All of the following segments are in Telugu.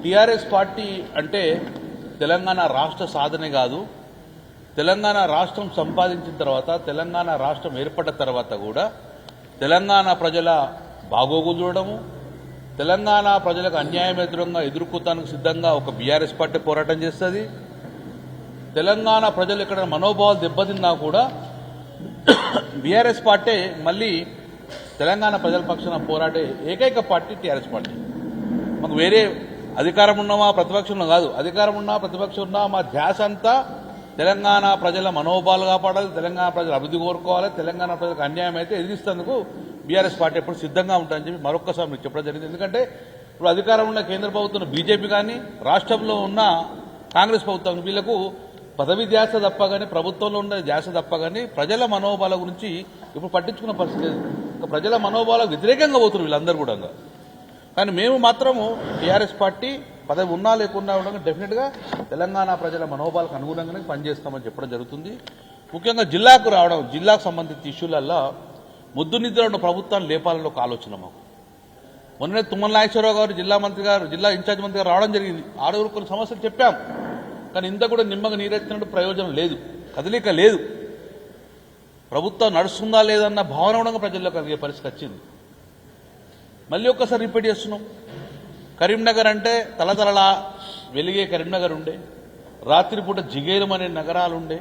టీఆర్ఎస్ పార్టీ అంటే తెలంగాణ రాష్ట్ర సాధనే కాదు, తెలంగాణ రాష్ట్రం సంపాదించిన తర్వాత, తెలంగాణ రాష్ట్రం ఏర్పడ్డ తర్వాత కూడా తెలంగాణ ప్రజల బాగోగులు చూడడము, తెలంగాణ ప్రజలకు అన్యాయం ఎదుర్కొతానికి సిద్ధంగా ఒక బీఆర్ఎస్ పార్టీ పోరాటం చేస్తుంది. తెలంగాణ ప్రజలు ఇక్కడ మనోభావాలు దెబ్బతిన్నా కూడా బీఆర్ఎస్ పార్టీ మళ్ళీ తెలంగాణ ప్రజల పక్షాన పోరాడే ఏకైక పార్టీ టీఆర్ఎస్ పార్టీ. మాకు వేరే అధికారం ఉన్నామా ప్రతిపక్షంలో కాదు, అధికారం ఉన్నా ప్రతిపక్షం ఉన్నా మా ధ్యాస అంతా తెలంగాణ ప్రజల మనోభావాలు కాపాడాలి, తెలంగాణ ప్రజల అభివృద్ధి కోరుకోవాలి, తెలంగాణ ప్రజలకు అన్యాయం అయితే ఎదిరిస్తేందుకు బీఆర్ఎస్ పార్టీ ఎప్పుడు సిద్ధంగా ఉంటారని చెప్పి మరొక్కసారి మీకు చెప్పడం జరిగింది. ఎందుకంటే ఇప్పుడు అధికారం ఉన్న కేంద్ర ప్రభుత్వం బీజేపీ కానీ రాష్ట్రంలో ఉన్న కాంగ్రెస్ ప్రభుత్వం వీళ్లకు పదవి ధ్యాస తప్ప కానీ, ప్రభుత్వంలో ఉన్న ధ్యాస తప్ప కానీ ప్రజల మనోభావాల గురించి ఇప్పుడు పట్టించుకున్న పరిస్థితి లేదు. ప్రజల మనోభావాలకు వ్యతిరేకంగా పోతున్నారు వీళ్ళందరూ కూడా. కానీ మేము మాత్రము టీఆర్ఎస్ పార్టీ పదవి ఉన్నా లేకున్నా ఉండగా డెఫినెట్గా తెలంగాణ ప్రజల మనోభావాలకు అనుగుణంగానే పనిచేస్తామని చెప్పడం జరుగుతుంది. ముఖ్యంగా జిల్లాకు రావడం, జిల్లాకు సంబంధించిన ఇష్యూలల్లో ముద్దు నిద్ర ఉన్న ప్రభుత్వాన్ని లేపాలని ఒక ఆలోచన మాకు. మొన్ననే తుమ్మల నాగేశ్వరరావు గారు జిల్లా ఇన్ఛార్జ్ మంత్రి గారు రావడం జరిగింది. ఆరుగురు కొన్ని సమస్యలు చెప్పాం, కానీ ఇంత కూడా నిమ్మగా నీరెత్తినట్టు ప్రయోజనం లేదు, కదలిక లేదు. ప్రభుత్వం నడుస్తుందా లేదన్న భావన కూడా ప్రజల్లో కలిగే పరిస్థితి వచ్చింది. మళ్ళీ ఒక్కసారి రిపీట్ చేస్తున్నాం. కరీంనగర్ అంటే తలతలలా వెలిగే కరీంనగర్ ఉండే, రాత్రిపూట జిగేరం అనే నగరాలుండే.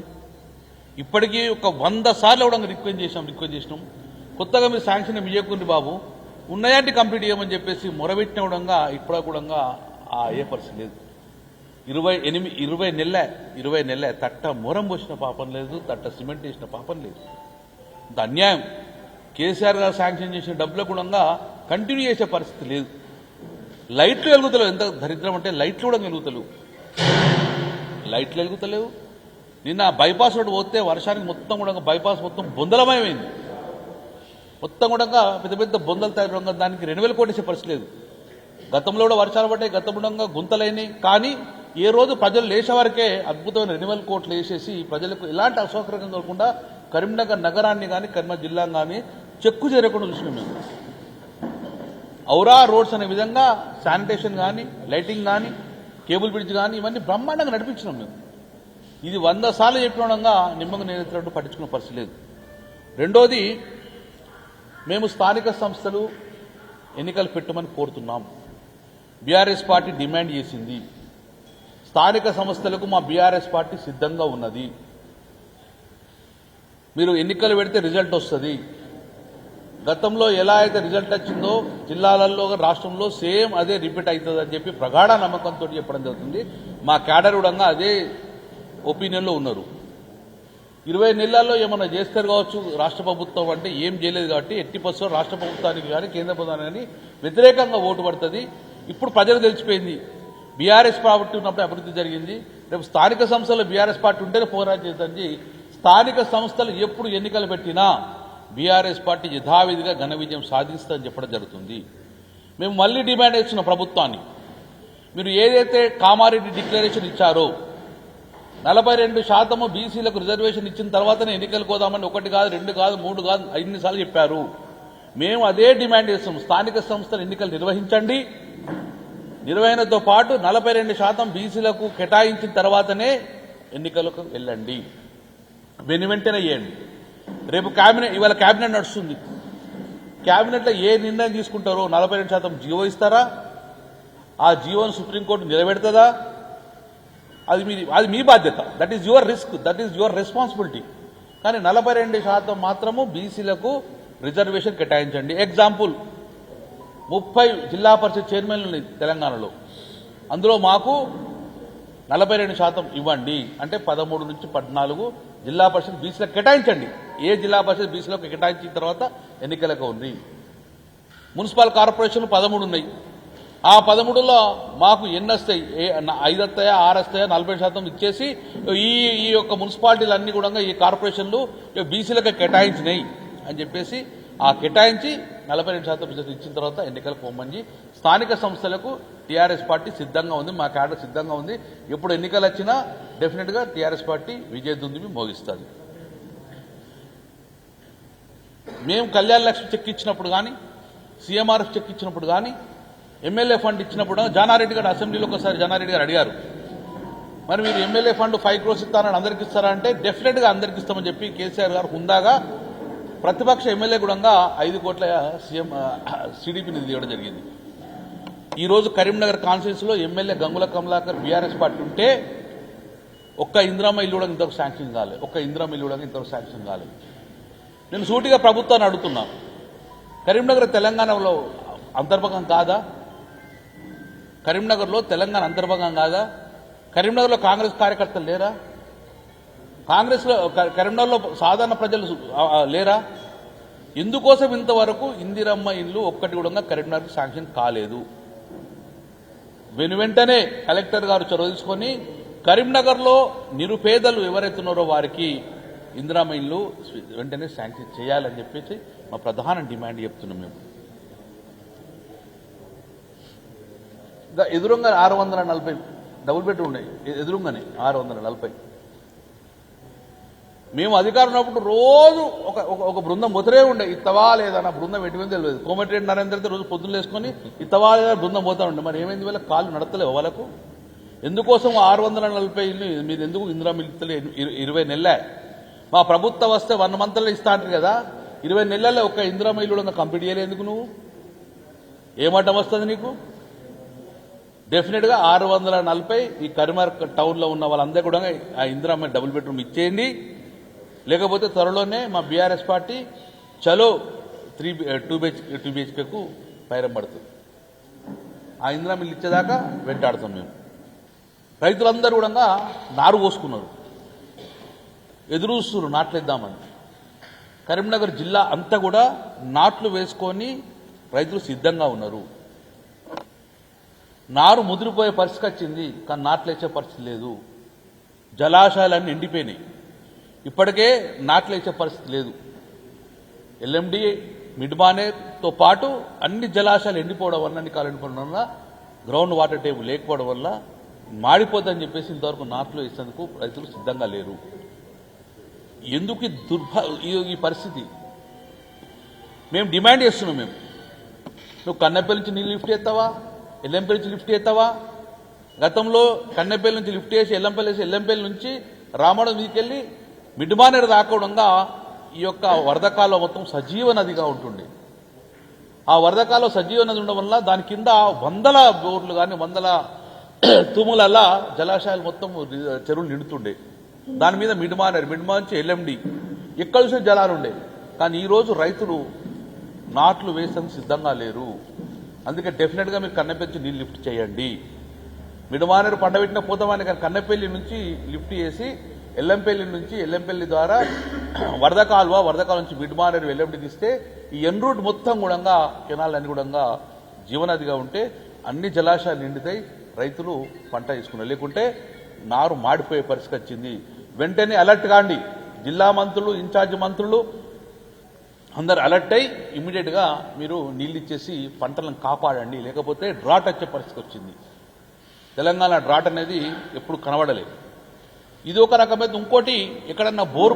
ఇప్పటికీ ఒక 100 సార్లు కూడా రిక్వెస్ట్ చేసినాం. కొత్తగా మీరు శాంక్షన్ ఇవ్వకుండి బాబు, ఉన్నాయంటే కంప్లీట్ చేయమని చెప్పేసి మొరబెట్టిన కూడా ఇప్పుడు కూడా ఏ పరిస్థితి లేదు. 20 నెలల తట్ట మొరం పోసిన పాపం లేదు, తట్ట సిమెంట్ వేసిన పాపం లేదు. ఇంత అన్యాయం. కేసీఆర్ గారు శాంక్షన్ చేసిన డబ్బులు కూడా కంటిన్యూ చేసే పరిస్థితి లేదు. లైట్లు వెలుగుతలేవు. ఎంత దరిద్రం అంటే లైట్లు కూడా వెలుగుతలేవు. నిన్న బైపాస్ రోడ్డు పోతే వర్షానికి మొత్తం కూడా బైపాస్ మొత్తం బొందలమయమైంది. మొత్తం కూడా పెద్ద పెద్ద బొందలు తయారు, దానికి 2,000 కోట్లు వేసే పరిస్థితి లేదు. గతంలో కూడా వర్షాలు పడ్డాయి, గతంలో గుంతలైనవి. కానీ ఏ రోజు ప్రజలు లేచే వరకే అద్భుతమైన 2,000 కోట్లు వేసేసి ప్రజలకు ఎలాంటి అసౌకర్యం కలగకుండా కరీంనగర్ నగరాన్ని కానీ కరీంనగర్ జిల్లాను కానీ చెక్కు చేరకుండా చూసినాం మేము. ఔరా రోడ్స్ అనే విధంగా శానిటేషన్ కానీ, లైటింగ్ కానీ, కేబుల్ బ్రిడ్జ్ కానీ ఇవన్నీ బ్రహ్మాండంగా నడిపించినాం మేము. ఇది 100 సార్లు చెప్పినగా నిమ్మగా నేనెత్తినట్టు పట్టించుకున్న పరిస్థితి లేదు. రెండోది, మేము స్థానిక సంస్థలు ఎన్నికలు పెట్టమని కోరుతున్నాం. బీఆర్ఎస్ పార్టీ డిమాండ్ చేసింది. స్థానిక సంస్థలకు మా బీఆర్ఎస్ పార్టీ సిద్ధంగా ఉన్నది. మీరు ఎన్నికలు పెడితే రిజల్ట్ వస్తుంది. గతంలో ఎలా అయితే రిజల్ట్ వచ్చిందో జిల్లాలలో రాష్ట్రంలో సేమ్ అదే రిపీట్ అవుతుందని చెప్పి ప్రగాఢ నమ్మకంతో చెప్పడం జరుగుతుంది. మా క్యాడర్ కూడా అదే ఒపీనియన్లో ఉన్నారు. 20 నెలల్లో ఏమన్నా చేస్తారు కావచ్చు రాష్ట్ర ప్రభుత్వం అంటే, ఏం చేయలేదు కాబట్టి ఎట్టి పరిస్థితుల్లో రాష్ట్ర ప్రభుత్వానికి కానీ కేంద్ర ప్రభుత్వానికి కానీ వ్యతిరేకంగా ఓటు పడుతుంది. ఇప్పుడు ప్రజలు తెలిసిపోయింది, బీఆర్ఎస్ పార్టీ ఉన్నప్పుడు అభివృద్ధి జరిగింది. రేపు స్థానిక సంస్థలు బీఆర్ఎస్ పార్టీ ఉంటేనే పోరాటం చేద్దని స్థానిక సంస్థలు ఎప్పుడు ఎన్నికలు పెట్టినా బీఆర్ఎస్ పార్టీ యథావిధిగా ఘన విజయం సాధిస్తుందని చెప్పడం జరుగుతుంది. మేము మళ్లీ డిమాండ్ చేస్తున్న ప్రభుత్వాన్ని, మీరు ఏదైతే కామారెడ్డి డిక్లరేషన్ ఇచ్చారో 42% బీసీలకు రిజర్వేషన్ ఇచ్చిన తర్వాతనే ఎన్నికలు కోదామని 1 కాదు 2 కాదు 3 కాదు 5 సార్లు చెప్పారు. మేము అదే డిమాండ్ చేస్తాం. స్థానిక సంస్థల ఎన్నికలు నిర్వహించండి. నిర్వహణతో పాటు 42% బీసీలకు కేటాయించిన తర్వాతనే ఎన్నికలకు వెళ్ళండి. వెంటనే చేయండి. రేపు ఇవాళ కేబినెట్ నడుస్తుంది. కేబినెట్లో ఏ నిర్ణయం తీసుకుంటారో 42% జీవో ఇస్తారా? ఆ జీవోను సుప్రీంకోర్టు నిలబెడుతుందా? అది మీ బాధ్యత. That is your risk, that is your responsibility. కానీ 42% మాత్రము బీసీలకు రిజర్వేషన్ కేటాయించండి. ఎగ్జాంపుల్, 30 జిల్లా పరిషత్ చైర్మన్లు ఉన్నాయి తెలంగాణలో. అందులో మాకు 42% ఇవ్వండి అంటే 13 నుంచి 14 జిల్లా పరిషత్ బీసీలకు కేటాయించండి. ఏ జిల్లా పరిషత్ బీసీలకు కేటాయించిన తర్వాత ఎన్నికలకు ఉంది. మున్సిపల్ కార్పొరేషన్లు 13 ఉన్నాయి. ఆ 13లో మాకు ఎన్ని వస్తాయి? 5 వస్తాయా 6 వస్తాయా? 40% ఇచ్చేసి ఈ యొక్క మున్సిపాలిటీలన్నీ కూడా ఈ కార్పొరేషన్లు బీసీలకు కేటాయించినాయి అని చెప్పేసి ఆ కేటాయించి 42% ఇచ్చిన తర్వాత ఎన్నికలకు పోమని స్థానిక సంస్థలకు టీఆర్ఎస్ పార్టీ సిద్ధంగా ఉంది. మా క్యాడర్ సిద్ధంగా ఉంది. ఎప్పుడు ఎన్నికలు వచ్చినా డెఫినెట్గా టీఆర్ఎస్ పార్టీ విజయదుందుబి మోగిస్తుంది. మేము కళ్యాణ లక్ష్మి చెక్ ఇచ్చినప్పుడు కానీ, సీఎంఆర్ఎఫ్ చెక్ ఇచ్చినప్పుడు కానీ ఎమ్మెల్యే ఫండ్ ఇచ్చినప్పుడు జానారెడ్డి గారు అసెంబ్లీలో ఒకసారి జానారెడ్డి గారు అడిగారు, మరి మీరు ఎమ్మెల్యే ఫండ్ 5 crores ఇస్తారని అందరికి ఇస్తారా అంటే డెఫినెట్గా అందరికి ఇస్తామని చెప్పి కేసీఆర్ గారు హుందాగా ప్రతిపక్ష ఎమ్మెల్యే కూడా 5 కోట్ల సీఎం సిడిపి నిధి ఇవ్వడం జరిగింది. ఈరోజు కరీంనగర్ కాన్స్టిట్యూన్సీలో ఎమ్మెల్యే గంగుల కమలాకర్ బీఆర్ఎస్ పార్టీ ఉంటే ఒక్క ఇందిరమ్మ ఇల్లు కూడా ఇంతవరకు శాంక్షన్ కాలేదు, ఒక్క ఇందిరమ్మ ఇల్లు కూడా ఇంతవరకు శాంక్షన్ కాలేదు. నేను సూటిగా ప్రభుత్వాన్ని అడుగుతున్నా, కరీంనగర్ తెలంగాణలో అంతర్భాగం కాదా? కరీంనగర్లో తెలంగాణ అంతర్భాగం కాదా? కరీంనగర్లో కాంగ్రెస్ కార్యకర్తలు లేరా? కరీంనగర్లో సాధారణ ప్రజలు లేరా? ఎందుకోసం ఇంతవరకు ఇందిరమ్మ ఇల్లు ఒక్కటి కూడా కరీంనగర్కి శాంక్షన్ కాలేదు? వెంటనే కలెక్టర్ గారు చొరవ తీసుకొని కరీంనగర్లో నిరుపేదలు ఎవరైతున్నారో వారికి ఇందిరమ్మ ఇల్లు వెంటనే శాంక్షన్ చేయాలని చెప్పేసి మా ప్రధాన డిమాండ్ చెప్తున్నాం. మేము ఎదురుగా 640 డబుల్ బెడ్రూమ్ ఉన్నాయి, ఎదురుగానే 640. మేము అధికారం ఉన్నప్పుడు రోజు ఒక బృందం పోతూనే ఉండే, ఇత్తవా లేదన్న బృందం ఎటువంటి తెలియదు. కోమటిరెడ్డి నరేంద్ర రోజు పొద్దున్న వేసుకొని ఇత్తవా లేదా బృందం పోతా ఉండే. మరి ఏమైంది? వీళ్ళ కాళ్ళు నడతలేవు వాళ్ళకు. ఎందుకోసం 640 ఇల్లు మీరు ఎందుకు ఇందిరమ్మ ఇల్లు 20 నెలలే? మా ప్రభుత్వం వస్తే 1 monthలో ఇస్తా అంటారు కదా, 20 నెలల్లో ఒక ఇందిరమ్మ ఇల్లు కంప్లీట్ చేయలేదు ఎందుకు? నువ్వు ఏమటం వస్తుంది నీకు? డెఫినెట్గా 640 ఈ కరీంనగర్ టౌన్లో ఉన్న వాళ్ళందరూ కూడా ఆ ఇందిరమ్మ డబుల్ బెడ్రూమ్ ఇచ్చేయండి. లేకపోతే త్వరలోనే మా బీఆర్ఎస్ పార్టీ చలో 2 BHKకు పైరం పడుతుంది. ఆ ఇందిరమ్మ ఇల్లు ఇచ్చేదాకా వెంటాడుతాం మేము. రైతులందరూ కూడా నారు పోసుకున్నారు, ఎదురు చూస్తున్నారు నాట్లేద్దామని. కరీంనగర్ జిల్లా అంతా కూడా నాట్లు వేసుకొని రైతులు సిద్ధంగా ఉన్నారు. నారు ముదిరిపోయే పరిస్థితి వచ్చింది, కానీ నాట్లు వేసే పరిస్థితి లేదు. జలాశయాలన్నీ ఎండిపోయినాయి, ఇప్పటికే నాట్లు వేసే పరిస్థితి లేదు. ఎల్ఎండి మిడ్మానేర్తో పాటు అన్ని జలాశయాలు ఎండిపోవడం వల్ల, అన్ని కాలు ఎండిపోవడం వల్ల, గ్రౌండ్ వాటర్ టేబుల్ లేకపోవడం వల్ల మాడిపోతుందని చెప్పేసి ఇంతవరకు నాట్లు వేసేందుకు రైతులు సిద్ధంగా లేరు. ఎందుకు ఈ పరిస్థితి? మేము డిమాండ్ చేస్తున్నాం. నువ్వు కన్నెపల్లి నుంచి నీళ్ళు లిఫ్ట్ చేస్తావా? ఎల్లంపల్లి నుంచి లిఫ్ట్ చేస్తావా? గతంలో కన్నెపల్లి నుంచి లిఫ్ట్ చేసి ఎల్లంపల్లి నుంచి రామడం మీదకెళ్ళి మిడ్మానేరు రాకుండా ఈ యొక్క వరదకాలం మొత్తం సజీవ నదిగా ఉంటుంది. ఆ వరదకాలం సజీవ నది ఉండడం వల్ల దాని కింద వందల బోర్లు కానీ వందల తుములల్లా జలాశయాలు మొత్తం చెరువులు నిండుతుండే. దాని మీద మిడ్మానేరు నుంచి ఎల్ఎండి ఎక్కడ చూసిన జలాలు ఉండే. కానీ ఈరోజు రైతులు నాట్లు వేసేందుకు సిద్ధంగా లేరు. అందుకే డెఫినెట్గా మీరు కన్నెపల్లి నీళ్ళు లిఫ్ట్ చేయండి. మిడ్మానేరు పండబెట్టిన పోతామని, కానీ కన్నెపల్లి నుంచి లిఫ్ట్ చేసి ఎల్లంపల్లి ద్వారా వరద కాలువ నుంచి మిడ్మానేరు ఎల్లండి తీస్తే ఈ ఎన్ రూట్ మొత్తం కూడా కెనాల్ అన్ని కూడా జీవనదిగా ఉంటే అన్ని జలాశయాలు నిండుతాయి, రైతులు పంట తీసుకున్నారు. లేకుంటే నారు మాడిపోయే పరిస్థితి వచ్చింది. వెంటనే అలర్ట్ కాండి. జిల్లా మంత్రులు, ఇన్ఛార్జ్ మంత్రులు అందరు అలర్ట్ అయి ఇమ్మీడియట్గా మీరు నీళ్ళు ఇచ్చేసి పంటలను కాపాడండి. లేకపోతే డ్రాట్ వచ్చే పరిస్థితి వచ్చింది. తెలంగాణ డ్రాట్ అనేది ఎప్పుడు కనబడలేదు. ఇది ఒక రకమైన. ఇంకోటి, ఎక్కడన్నా బోర్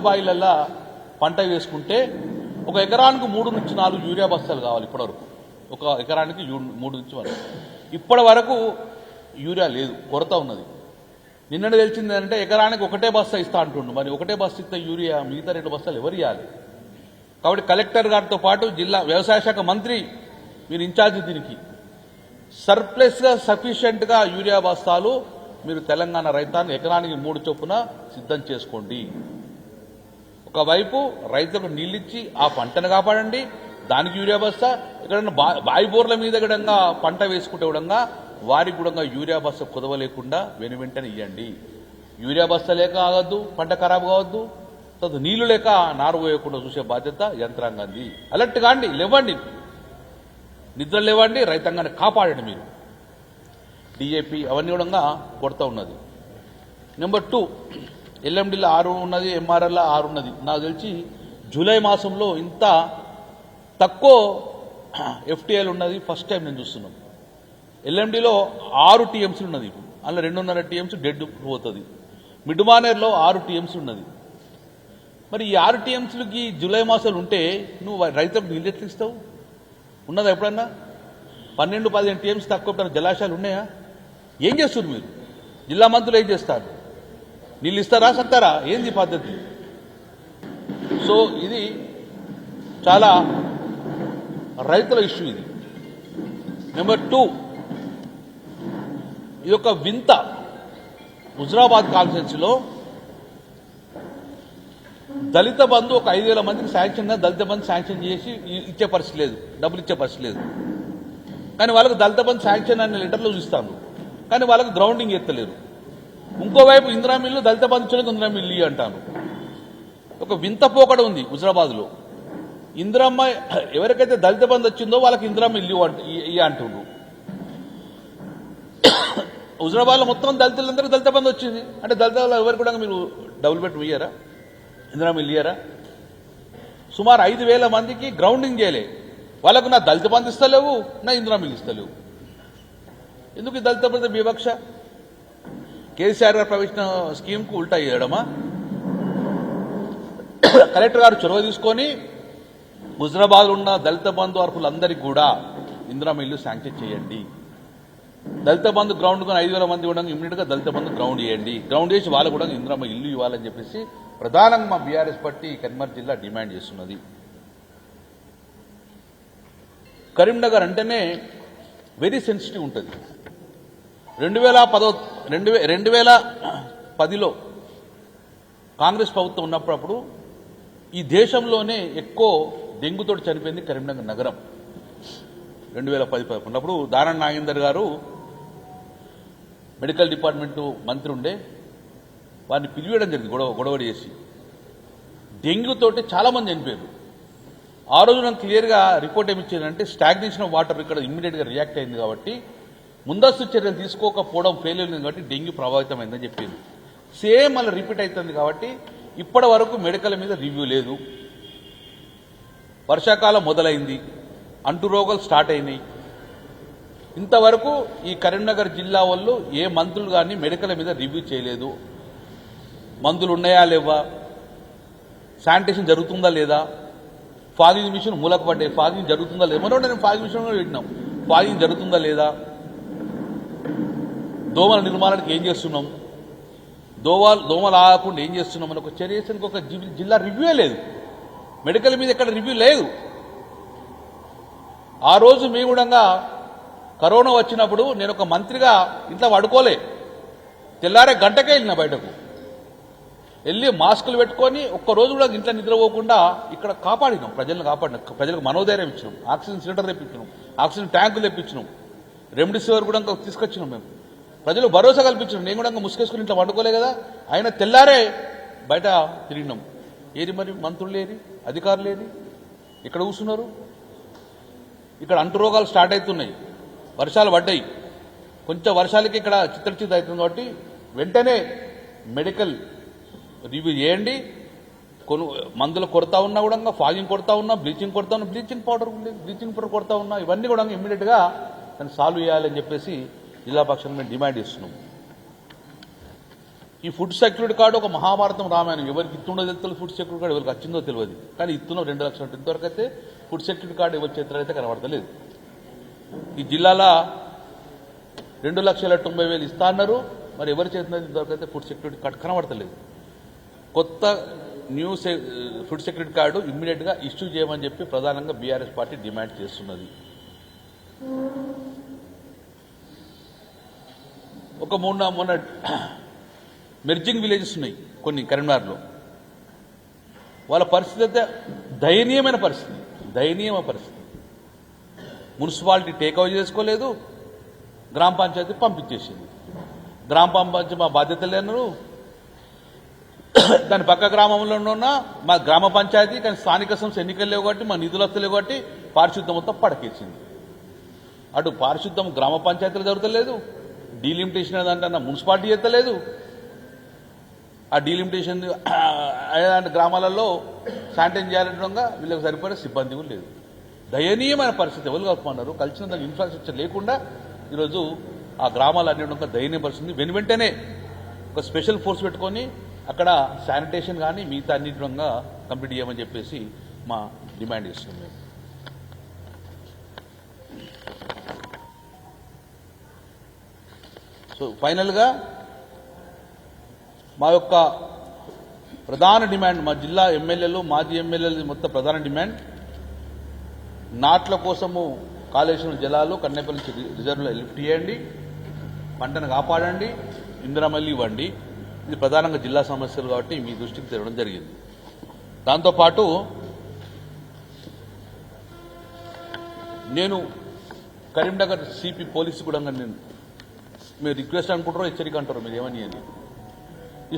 బాయిలల్లా పంట వేసుకుంటే ఒక ఎకరానికి 3 నుంచి 4 యూరియా బస్తాలు కావాలి. ఇప్పటివరకు ఒక ఎకరానికి 3 నుంచి 4. ఇప్పటి వరకు యూరియా లేదు, కొరత ఉన్నది. నిన్న తెలిసింది అంటే ఎకరానికి 1 బస్తా ఇస్తా అంటుండు. మరి 1 బస్తా ఇస్తే యూరియా మిగతా 2 బస్తాలు ఎవరు ఇవ్వాలి? కాబట్టి కలెక్టర్ గారితో పాటు జిల్లా వ్యవసాయ శాఖ మంత్రి, మీరు ఇన్ఛార్జి, దీనికి సర్ప్లస్గా సఫిషియెంట్గా యూరియా బస్తాలు మీరు తెలంగాణ రైతాన్ని ఎకరానికి 3 చొప్పున సిద్ధం చేసుకోండి. ఒకవైపు రైతులకు నీళ్ళిచ్చి ఆ పంటను కాపాడండి, దానికి యూరియా బస్తా. ఎక్కడన్నా బాయి బోర్ల మీద కూడా పంట వేసుకుంటే కూడా వారికి కూడా యూరియా బస్తా కుదవలేకుండా వెంటనే ఇవ్వండి. యూరియా బస్తా లేక ఆగద్దు, పంట ఖరాబ్ కావద్దు. తర్వాత నీళ్లు లేక నారు పోయకుండా చూసే బాధ్యత యంత్రాంగాన్ని. అలర్ట్ కాండి, లేవండి, నిద్ర లేవండి, రైతాంగాన్ని కాపాడండి. మీరు డిఏపి అవన్నీ కూడా కొరత ఉన్నది. నెంబర్ 2, ఎల్ఎండిలో 6 ఉన్నది, ఎంఆర్ఎల్లో 6 ఉన్నది. నాకు తెలిసి జూలై మాసంలో ఇంత తక్కువ ఎఫ్టీఐలు ఉన్నది ఫస్ట్ టైం నేను చూస్తున్నాం. ఎల్ఎండిలో 6 టీఎంసీలు ఉన్నది. ఇప్పుడు అందులో 2.5 టీఎంసీ డెడ్ పోతుంది. మిడ్మానేర్లో 6 టీఎంసీ ఉన్నది. మరి ఈ 6 టీఎంసీలకి జూలై మాసాలు ఉంటే నువ్వు రైతులకు నీళ్ళు ఎట్లా ఇస్తావు? ఉన్నదా ఎప్పుడన్నా? 12-15 టీఎంసీ తక్కువ పెట్టిన జలాశయాలు ఉన్నాయా? ఏం చేస్తున్నారు మీరు? జిల్లా మంత్రులు ఏం చేస్తారు? నీళ్ళు ఇస్తారా సత్తారా? ఏంది పద్ధతి? సో ఇది చాలా రైతుల ఇష్యూ ఇది. నెంబర్ 2, ఇది ఒక వింత. హుజరాబాద్ కాన్స్టిట్యున్సీలో దళిత బంధు ఒక 5,000 మందికి శాంక్షన్, దళిత బంధు శాంక్షన్ చేసి ఇచ్చే పరిస్థితి లేదు, డబ్బులు ఇచ్చే పరిస్థితి లేదు. కానీ వాళ్ళకు దళిత బంధు శాంక్షన్ అనే లెటర్లు చూస్తాను, కానీ వాళ్ళకు గ్రౌండింగ్ ఎత్తలేరు. ఇంకోవైపు ఇందిరా మిల్లు దళిత బంధు ఇచ్చడానికి ఇందిరా మిల్లు అంటాను. ఒక వింత పోకడ ఉంది హుజరాబాద్లో. ఇందిరమ్మ ఎవరికైతే దళిత బంధు వచ్చిందో వాళ్ళకి ఇందిరమ్మ ఇల్లు అంటుండ్రు. హుజరాబాద్లో మొత్తం దళితులందరికీ దళిత బంధు వచ్చింది అంటే దళితులు ఎవరికి కూడా మీరు డబుల్ బెడ్రూమ్ ఇయ్యారా? ఇందిరమ్మ ఇల్లు ఇయ్యారా? సుమారు 5,000 మందికి గ్రౌండింగ్ చేయలే. వాళ్ళకు నా దళిత బంధు ఇస్తలేవు, నా ఇందిరమ్మ ఇల్లు ఇస్తలేవు. ఎందుకు ఈ దళిత బంధు వివక్ష? కేసీఆర్ గారు ప్రవేశించిన స్కీమ్కు ఉల్టా చేయడమా? కలెక్టర్ గారు చొరవ తీసుకొని హుజరాబాద్ ఉన్న దళిత బంధు అర్హులందరికీ కూడా ఇందిరమ్మ ఇల్లు శాంక్షన్ చేయండి. దళిత బంధు గ్రౌండ్ కొని 5,000 మంది కూడా ఇమ్మీడియట్ గా దళిత బంధు గ్రౌండ్ చేయండి. గ్రౌండ్ చేసి వాళ్ళు కూడా ఇందిరమ్మ ఇల్లు ఇవ్వాలని చెప్పేసి ప్రధానంగా మా బీఆర్ఎస్ పార్టీ కరీంనగర్ జిల్లా డిమాండ్ చేస్తున్నది. కరీంనగర్ అంటేనే వెరీ సెన్సిటివ్ ఉంటుంది. 2010లో కాంగ్రెస్ ప్రభుత్వం ఉన్నప్పుడు ఈ దేశంలోనే ఎక్కువ డెంగ్యూతో చనిపోయింది కరీంనగర్ నగరం. 2010 ఉన్నప్పుడు దానం నాగేందర్ గారు మెడికల్ డిపార్ట్మెంటు మంత్రి ఉండే, వారిని పిలివేయడం జరిగింది గొడవ చేసి. డెంగ్యూతోటి చాలా మంది చనిపోయారు. ఆ రోజు నాకు క్లియర్గా రిపోర్ట్ ఏమి ఇచ్చేదంటే స్టాగ్నేషన్ ఆఫ్ వాటర్ ఇక్కడ ఇమ్మీడియట్గా రియాక్ట్ అయింది కాబట్టి ముందస్తు చర్యలు తీసుకోకపోవడం ఫెయిల్ అయింది కాబట్టి డెంగ్యూ ప్రభావితమైందని చెప్పింది. సేమ్ మళ్ళీ రిపీట్ అవుతుంది కాబట్టి ఇప్పటి వరకు మెడికల్ మీద రివ్యూ లేదు. వర్షాకాలం మొదలైంది, అంటు రోగాలు స్టార్ట్ అయినాయి. ఇంతవరకు ఈ కరీంనగర్ జిల్లా వాళ్ళు ఏ మంత్రులు కానీ మెడికల్ మీద రివ్యూ చేయలేదు. మందులు ఉన్నాయా లేవా, శానిటేషన్ జరుగుతుందా లేదా, ఫాగింగ్ మిషన్ మూలకు పడ్డాయి, ఫాగింగ్ జరుగుతుందా లేదా, మనం నేను ఫాగింగ్ మిషన్ కూడా పెట్టినాం, ఫాగింగ్ జరుగుతుందా లేదా, దోమల నిర్మాణానికి ఏం చేస్తున్నాం, దోమలు ఆగకుండా ఏం చేస్తున్నాం అని ఒక చర్యకి ఒక జిల్లా రివ్యూ లేదు. మెడికల్ మీద ఎక్కడ రివ్యూ లేదు. ఆ రోజు మేము కూడా కరోనా వచ్చినప్పుడు నేను ఒక మంత్రిగా ఇంట్లో పడుకోలే, తెల్లారే గంటకే వెళ్ళిన బయటకు వెళ్ళి మాస్కులు పెట్టుకొని ఒక్కరోజు కూడా ఇంట్లో నిద్రపోకుండా ఇక్కడ కాపాడినాం, ప్రజలకు మనోధైర్యం ఇచ్చినాం, ఆక్సిజన్ సిలిండర్ తెప్పించినాం, ఆక్సిజన్ ట్యాంకులు తెప్పించినాం, రెమ్డెసివిర్ కూడా తీసుకొచ్చినాం. మేము ప్రజలు భరోసా కల్పించినాం. నేను కూడా ముసుకేసుకుని ఇంట్లో వండుకోలే కదా, ఆయన తెల్లారే బయట తిరిగినాం. ఏది మరి మంత్రులు ఏది, అధికారులు ఏది, ఇక్కడ కూర్చున్నారు. ఇక్కడ అంటు రోగాలు స్టార్ట్ అవుతున్నాయి, వర్షాలు పడ్డాయి, కొంచెం వర్షాలకి ఇక్కడ చిత్రచిత్త అవుతుంది కాబట్టి వెంటనే మెడికల్ రివ్యూ చేయండి. మందులు కొడతా ఉన్నా కూడా ఫాగింగ్ కొడతా ఉన్నా, బ్లీచింగ్ కొడతా ఉన్నా, బ్లీచింగ్ పౌడర్ కొడతా ఉన్నా, ఇవన్నీ కూడా ఇమ్మీడియట్గా దాన్ని సాల్వ్ చేయాలని చెప్పేసి జిల్లా పక్షాన్ని మేము డిమాండ్ చేస్తున్నాం. ఈ ఫుడ్ సెక్యూరిటీ కార్డు ఒక మహాభారతం రామాయణం. ఎవరికి ఇస్తుండో తెలుస్తుంది, ఫుడ్ సెక్యూరిటీ కార్డు ఎవరికి వచ్చిందో తెలియదు. కానీ ఇస్తున్నాం 2 లక్షలు. ఇంతవరకు అయితే ఫుడ్ సెక్యూరిటీ కార్డు ఎవరి చేతులు అయితే కనబడతలేదు. ఈ జిల్లాలో 2,90,000 ఇస్తా అన్నారు, మరి ఎవరి చేతుల్లో ఇంతవరకు అయితే ఫుడ్ సెక్యూరిటీ కార్డు కనబడతలేదు. కొత్త న్యూ ఫుడ్ సెక్యూరిటీ కార్డు ఇమ్మీడియట్గా ఇష్యూ చేయమని చెప్పి ప్రధానంగా బీఆర్ఎస్ పార్టీ డిమాండ్ చేస్తున్నది. ఒక మొన్న మెర్జింగ్ విలేజెస్ ఉన్నాయి కొన్ని కరీంనగర్లో. వాళ్ళ పరిస్థితి అయితే దయనీయమైన పరిస్థితి. మున్సిపాలిటీ టేక్అవే చేసుకోలేదు, గ్రామ పంచాయతీ పంపించేసింది. గ్రామ పంచాయతీ మా బాధ్యత లేనరు, దాని పక్క గ్రామంలో ఉన్న మా గ్రామ పంచాయతీ, కానీ స్థానిక సంస్థ ఎన్నికలు లేవు కాబట్టి మా నిధులు వస్తలేవు కాబట్టి పారిశుద్ధం మొత్తం పడకేసింది. అటు పారిశుద్ధం గ్రామ పంచాయతీలు జరుగుతలేదు, డీలిమిటేషన్ ఏదంటే మున్సిపాలిటీ చేస్తలేదు. ఆ డీలిమిటేషన్ అలాంటి గ్రామాలలో శానిటైజ్ చేయాలంటే వీళ్ళకి సరిపడే సిబ్బంది కూడా లేదు. దయనీయమైన పరిస్థితి. ఎవరు కలుపుకున్నారు, కలిసిన దానికి ఇన్ఫ్రాస్ట్రక్చర్ లేకుండా ఈరోజు ఆ గ్రామాలు అన్ని దయనీయ పరిస్థితి. వెంటనే ఒక స్పెషల్ ఫోర్స్ పెట్టుకొని అక్కడ శానిటేషన్ కానీ మిగతా అన్నింటి కంప్లీట్ చేయమని చెప్పేసి మా డిమాండ్ చేస్తున్నాం. సో ఫైనల్గా మా యొక్క ప్రధాన డిమాండ్, మా జిల్లా ఎమ్మెల్యేలు మాజీ ఎమ్మెల్యేలు మొత్తం ప్రధాన డిమాండ్, నాట్ల కోసము కాళేశ్వరం జలాలు కన్నెపల్లి రిజర్వ్లో లిఫ్ట్ చేయండి, పంటను కాపాడండి, ఇందిరామల్లి ఇవ్వండి. ఇది ప్రధానంగా జిల్లా సమస్యలు కాబట్టి మీ దృష్టికి తేవడం జరిగింది. దాంతోపాటు నేను కరీంనగర్ సిపి పోలీసు కూడా నేను మీరు రిక్వెస్ట్ అనుకుంటారో హెచ్చరిక అంటారో మీరు ఏమని అని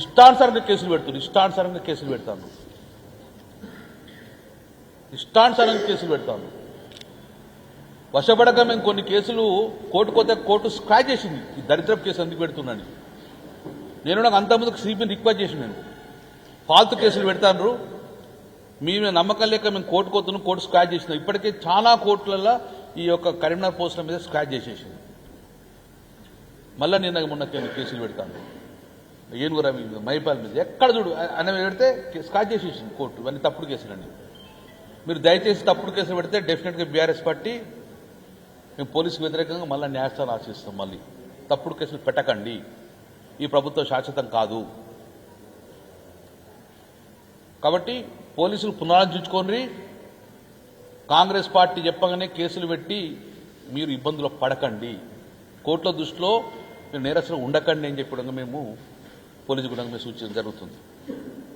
ఇష్టానుసారంగా కేసులు పెడుతున్నారు. ఇష్టానుసారంగా కేసులు పెడతాను, ఇష్టానుసారంగా కేసులు పెడతాను. వశపడక మేము కొన్ని కేసులు కోర్టు స్క్రాచ్ చేసింది. ఈ దరిద్రపు కేసు ఎందుకు పెడుతున్నాను నేను నాకు అంతకుముందుకు సిపిని రిక్వెస్ట్ చేసి నేను ఫాల్తు కేసులు పెడతాను, మీ నమ్మకం లేక మేము కోర్టు స్క్రాచ్ చేసినాం. ఇప్పటికే చాలా కోర్టులలో ఈ యొక్క కరీంనగర్ పోస్టుల మీద స్క్రాచ్ చేసేసింది. మళ్ళీ నేను మొన్న కేసులు పెడతాను. ఏనుగుర మీద మైపాల మీద ఎక్కడ చూడు అని పెడితే స్క్రాచ్ చేసేసింది కోర్టు. ఇవన్నీ తప్పుడు కేసులండి. మీరు దయచేసి తప్పుడు కేసులు పెడితే డెఫినెట్గా బీఆర్ఎస్ పార్టీ మేము పోలీసుకు వ్యతిరేకంగా మళ్ళీ న్యాయస్థానం ఆశిస్తాం. మళ్ళీ తప్పుడు కేసులు పెట్టకండి. ఈ ప్రభుత్వం శాశ్వతం కాదు. కాబట్టి పోలీసులు పునరాలోచించుకోండి. కాంగ్రెస్ పార్టీ చెప్పగానే కేసులు పెట్టి మీరు ఇబ్బందులు పడకండి. కోర్టుల దృష్టిలో మీరు నేరస్తులు ఉండకండి అని చెప్పడం మేము పోలీసు కూడా సూచించడం జరుగుతుంది.